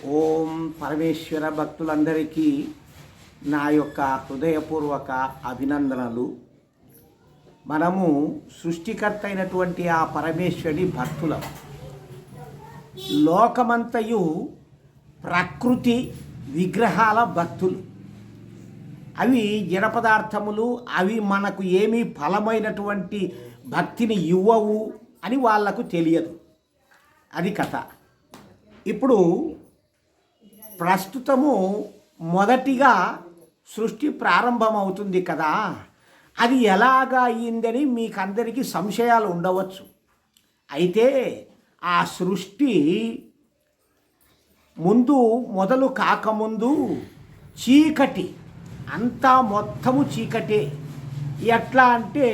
ఓం పరమేశ్వర భక్తులందరికీ నా యొక్క హృదయపూర్వక అభినందనలు. మనము సృష్టికర్త అయినటువంటి ఆ పరమేశ్వరుడి భక్తులం. లోకమంతయు ప్రకృతి విగ్రహాల భక్తులు. అవి జడ పదార్థములు, అవి మనకు ఏమీ ఫలమైనటువంటి భక్తిని ఇవ్వవు అని వాళ్లకు తెలియదు. అది కథ. ఇప్పుడు ప్రస్తుతము మొదటిగా సృష్టి ప్రారంభమవుతుంది కదా, అది ఎలాగా అయ్యిందని మీకందరికీ సంశయాలు ఉండవచ్చు. అయితే ఆ సృష్టి మొదలు కాకముందు చీకటి, అంతా మొత్తము చీకటే. ఎట్లా అంటే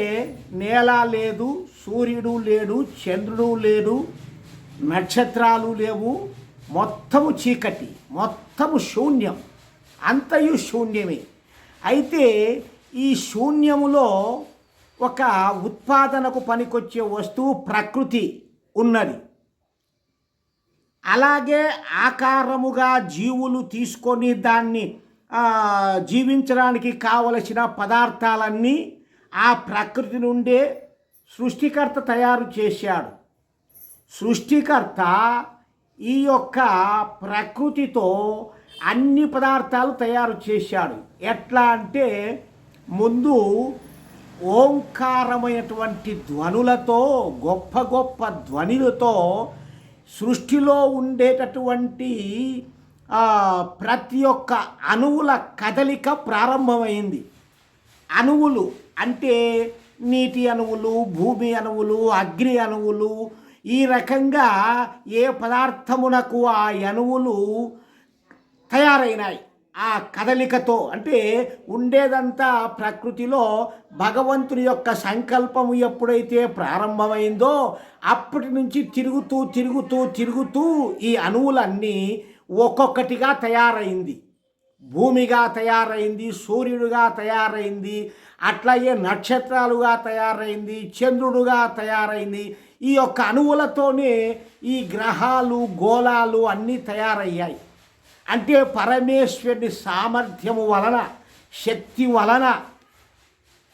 నేల లేదు, సూర్యుడు లేడు, చంద్రుడు లేడు, నక్షత్రాలు లేవు, మొత్తము చీకటి, మొత్తము శూన్యం, అంతయు శూన్యమే. అయితే ఈ శూన్యములో ఒక ఉత్పాదనకు పనికొచ్చే వస్తువు ప్రకృతి ఉన్నది. అలాగే ఆకారముగా జీవులు తీసుకొని దాన్ని జీవించడానికి కావలసిన పదార్థాలన్నీ ఆ ప్రకృతి నుండే సృష్టికర్త తయారు చేశాడు. సృష్టికర్త ఈ యొక్క ప్రకృతితో అన్ని పదార్థాలు తయారు చేశాడు. ఎట్లా అంటే ముందు ఓంకారమైనటువంటి ధ్వనులతో, గొప్ప గొప్ప ధ్వనులతో సృష్టిలో ఉండేటటువంటి ప్రతి ఒక్క అణువుల కదలిక ప్రారంభమైంది. అణువులు అంటే నీటి అణువులు, భూమి అణువులు, అగ్ని అణువులు, ఈ రకంగా ఏ పదార్థమునకు ఆ అణువులు తయారైనాయి ఆ కదలికతో. అంటే ఉండేదంతా ప్రకృతిలో భగవంతుని యొక్క సంకల్పము ఎప్పుడైతే ప్రారంభమైందో అప్పటి నుంచి తిరుగుతూ తిరుగుతూ తిరుగుతూ ఈ అణువులన్నీ ఒక్కొక్కటిగా తయారైంది. భూమిగా తయారైంది, సూర్యుడుగా తయారైంది, అట్లాగే నక్షత్రాలుగా తయారైంది, చంద్రుడుగా తయారైంది. ఈ యొక్క అణువులతోనే ఈ గ్రహాలు, గోళాలు అన్నీ తయారయ్యాయి. అంటే పరమేశ్వరుని సామర్థ్యము వలన, శక్తి వలన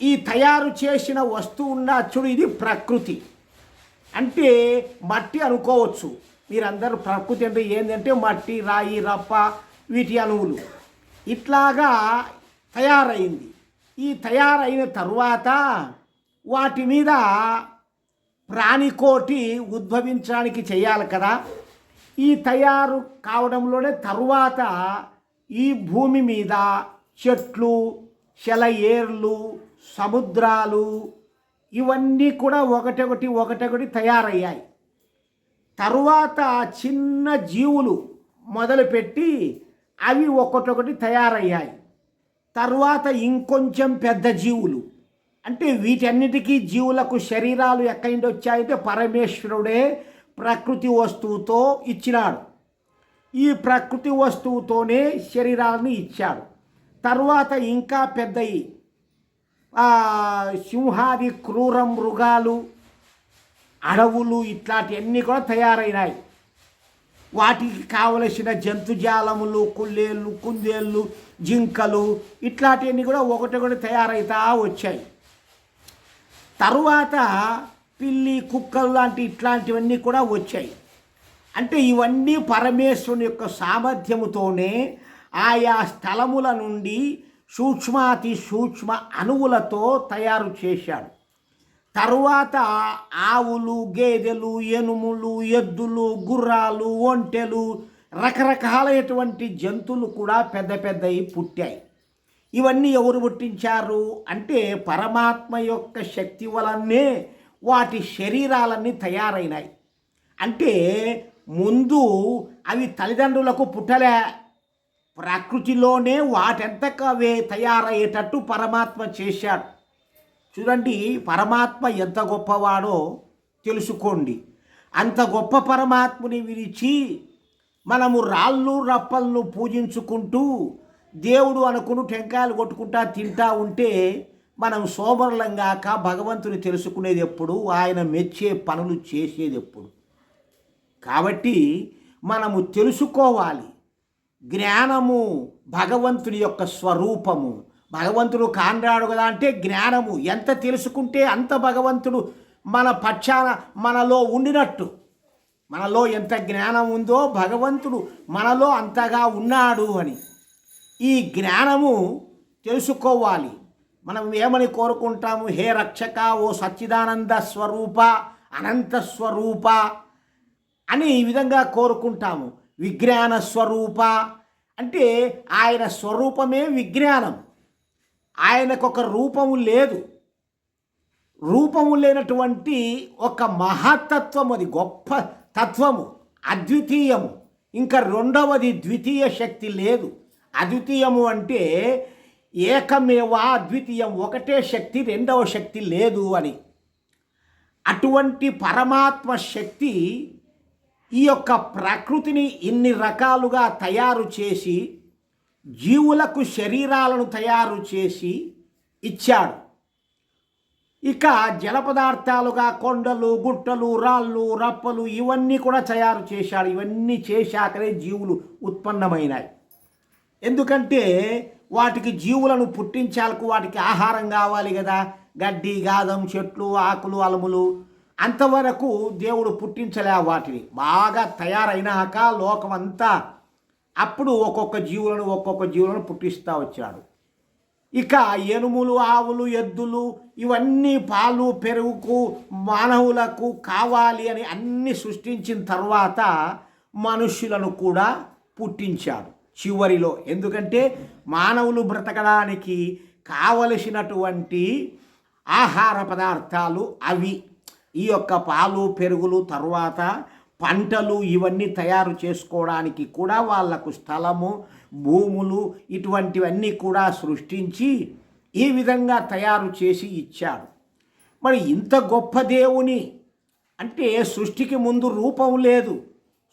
ఈ తయారు చేసిన వస్తువు చూడు, ఇది ప్రకృతి. అంటే మట్టి అనుకోవచ్చు మీరందరూ. ప్రకృతి అంటే ఏంటంటే మట్టి, రాయి, రప్ప, వీటి అణువులు ఇట్లాగా తయారైంది. ఈ తయారైన తరువాత వాటి మీద ప్రాణికోటి ఉద్భవించడానికి చేయాలి కదా. ఈ తయారు కావడంలోనే తరువాత ఈ భూమి మీద చెట్లు, సెలయేర్లు, సముద్రాలు ఇవన్నీ కూడా ఒకటొకటి తయారయ్యాయి. తరువాత చిన్న జీవులు మొదలుపెట్టి అవి ఒకటొకటి తయారయ్యాయి. తరువాత ఇంకొంచెం పెద్ద జీవులు, అంటే వీటన్నిటికీ జీవులకు శరీరాలు ఎక్కడి నుండి వచ్చాయంటే పరమేశ్వరుడే ప్రకృతి వస్తువుతో ఇచ్చినాడు. ఈ ప్రకృతి వస్తువుతోనే శరీరాలను ఇచ్చాడు. తరువాత ఇంకా పెద్దయి సింహాది క్రూర మృగాలు, అడవులు ఇట్లాంటివన్నీ కూడా తయారైనాయి. వాటికి కావలసిన జంతుజాలములు, కుల్లేళ్ళు, కుందేళ్ళు, జింకలు ఇట్లాంటివన్నీ కూడా ఒకటొకటి తయారైతా వచ్చాయి. తరువాత పిల్లి, కుక్కలు లాంటి ఇట్లాంటివన్నీ కూడా వచ్చాయి. అంటే ఇవన్నీ పరమేశ్వరుని యొక్క సామర్థ్యముతోనే ఆయా స్థలముల నుండి సూక్ష్మాతి సూక్ష్మ అణువులతో తయారు చేశాడు. తరువాత ఆవులు, గేదెలు, ఎనుములు, ఎద్దులు, గుర్రాలు, ఒంటెలు, రకరకాలైనటువంటి జంతువులు కూడా పెద్ద పెద్దవి పుట్టాయి. ఇవన్నీ ఎవరు పుట్టించారు అంటే పరమాత్మ యొక్క శక్తి వలనే వాటి శరీరాలన్నీ తయారైనాయి. అంటే ముందు అవి తల్లిదండ్రులకు పుట్టలే, ప్రకృతిలోనే వాటెంతకవే తయారయ్యేటట్టు పరమాత్మ చేశాడు. చూడండి, పరమాత్మ ఎంత గొప్పవాడో తెలుసుకోండి. అంత గొప్ప పరమాత్ముని విరిచి మనము రాళ్ళు రప్పలను పూజించుకుంటూ దేవుడు అనుకుని టెంకాయలు కొట్టుకుంటా తింటా ఉంటే మనం సోమరులంగాక భగవంతుని తెలుసుకునేది ఎప్పుడు, ఆయన మెచ్చే పనులు చేసేది ఎప్పుడు. కాబట్టి మనము తెలుసుకోవాలి. జ్ఞానము భగవంతుని యొక్క స్వరూపము. భగవంతుడు కాండ్రాడు కదా అంటే జ్ఞానము. ఎంత తెలుసుకుంటే అంత భగవంతుడు మన పక్షాన మనలో ఉండినట్టు. మనలో ఎంత జ్ఞానం ఉందో భగవంతుడు మనలో అంతగా ఉన్నాడు అని. ఈ జ్ఞానము తెలుసుకోవాలి. మనం ఏమని కోరుకుంటాము? హే రక్షక, ఓ సచ్చిదానంద స్వరూప, అనంత స్వరూప అని ఈ విధంగా కోరుకుంటాము. విజ్ఞాన స్వరూప అంటే ఆయన స్వరూపమే విజ్ఞానం. ఆయనకొక రూపము లేదు. రూపము లేనటువంటి ఒక మహత్తత్వం, అది గొప్ప తత్వము, అద్వితీయము. ఇంకా రెండవది ద్వితీయ శక్తి లేదు. అద్వితీయము అంటే ఏకమేవా అద్వితీయం, ఒకటే శక్తి, రెండవ శక్తి లేదు అని. అటువంటి పరమాత్మ శక్తి ఈ యొక్క ప్రకృతిని ఇన్ని రకాలుగా తయారు చేసి జీవులకు శరీరాలను తయారు చేసి ఇచ్చాడు. ఇక జల పదార్థాలుగా కొండలు, గుట్టలు, రాళ్ళు, రప్పలు ఇవన్నీ కూడా తయారు చేశాడు. ఇవన్నీ చేశాకనే జీవులు ఉత్పన్నమైనాయి. ఎందుకంటే వాటికి జీవులను పుట్టించాలకు వాటికి ఆహారం కావాలి కదా. గడ్డి, గాదం, చెట్లు, ఆకులు, అలములు అంతవరకు దేవుడు పుట్టించలే. వాటిని బాగా తయారైనాక లోకమంతా అప్పుడు ఒక్కొక్క జీవులను పుట్టిస్తూ వచ్చాడు. ఇక ఎనుములు, ఆవులు, ఎద్దులు ఇవన్నీ పాలు, పెరుగుకు మానవులకు కావాలి అని అన్నీ సృష్టించిన తర్వాత మనుష్యులను కూడా పుట్టించాడు చివరిలో. ఎందుకంటే మానవులు బ్రతకడానికి కావలసినటువంటి ఆహార పదార్థాలు అవి. ఈ యొక్క పాలు, పెరుగులు, తర్వాత పంటలు ఇవన్నీ తయారు చేసుకోవడానికి కూడా వాళ్లకు స్థలము, భూములు ఇటువంటివన్నీ కూడా సృష్టించి ఈ విధంగా తయారు చేసి ఇచ్చాడు. మరి ఇంత గొప్ప దేవుని అంటే సృష్టికి ముందు రూపం లేదు,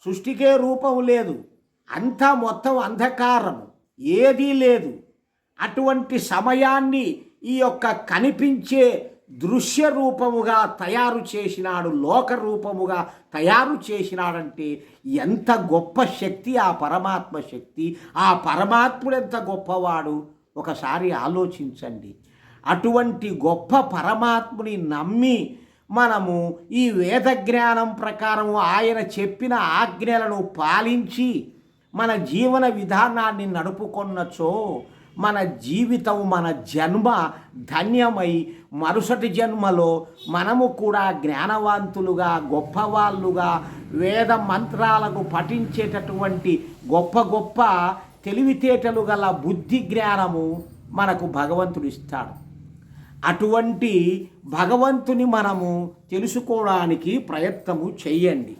సృష్టికే రూపం లేదు, అంతా మొత్తం అంధకారం, ఏదీ లేదు. అటువంటి సమయాన్ని ఈ యొక్క కనిపించే దృశ్య రూపముగా తయారు చేసినాడు, లోక రూపముగా తయారు చేసినాడంటే ఎంత గొప్ప శక్తి ఆ పరమాత్మ శక్తి. ఆ పరమాత్ముడు ఎంత గొప్పవాడు ఒకసారి ఆలోచించండి. అటువంటి గొప్ప పరమాత్ముని నమ్మి మనము ఈ వేద జ్ఞానం ప్రకారం ఆయన చెప్పిన ఆజ్ఞలను పాలించి మన జీవన విధానాన్ని నడుపుకొన్నచో మన జీవితం, మన జన్మ ధన్యమై మరుసటి జన్మలో మనము కూడా జ్ఞానవంతులుగా, గొప్పవాళ్ళుగా, వేద మంత్రాలకు పఠించేటటువంటి గొప్ప గొప్ప తెలివితేటలు గల బుద్ధి జ్ఞానము మనకు భగవంతుడు ఇస్తాడు. అటువంటి భగవంతుని మనము తెలుసుకోవడానికి ప్రయత్నము చెయ్యండి.